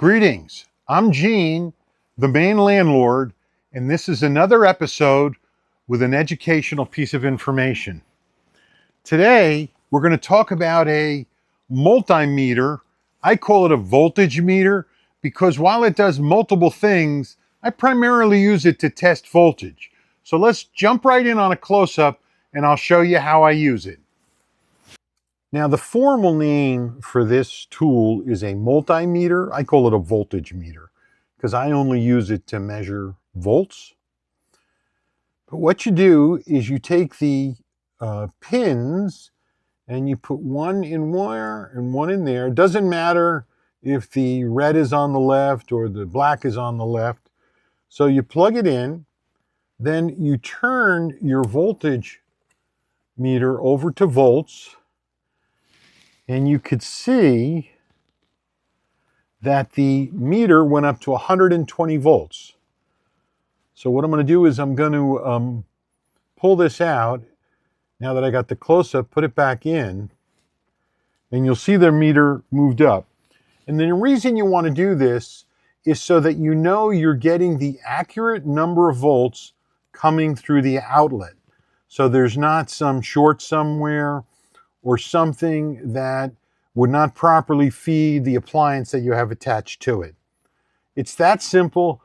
Greetings, I'm Gene, the Maine Landlord, and this is another episode with an educational piece of information. Today, we're going to talk about a multimeter. I call it a voltage meter because while it does multiple things, I primarily use it to test voltage. So let's jump right in on a close-up and I'll show you how I use it. Now, the formal name for this tool is a multimeter. I call it a voltage meter because I only use it to measure volts. But what you do is you take the pins and you put one in there and one in there. It doesn't matter if the red is on the left or the black is on the left. So you plug it in, then you turn your voltage meter over to volts, and you could see that the meter went up to 120 volts. So what I'm going to do is I'm going to pull this out. Now that I got the close-up, put it back in, and you'll see the meter moved up. And the reason you want to do this is so that you know you're getting the accurate number of volts coming through the outlet. So there's not some short somewhere or something that would not properly feed the appliance that you have attached to it. It's that simple.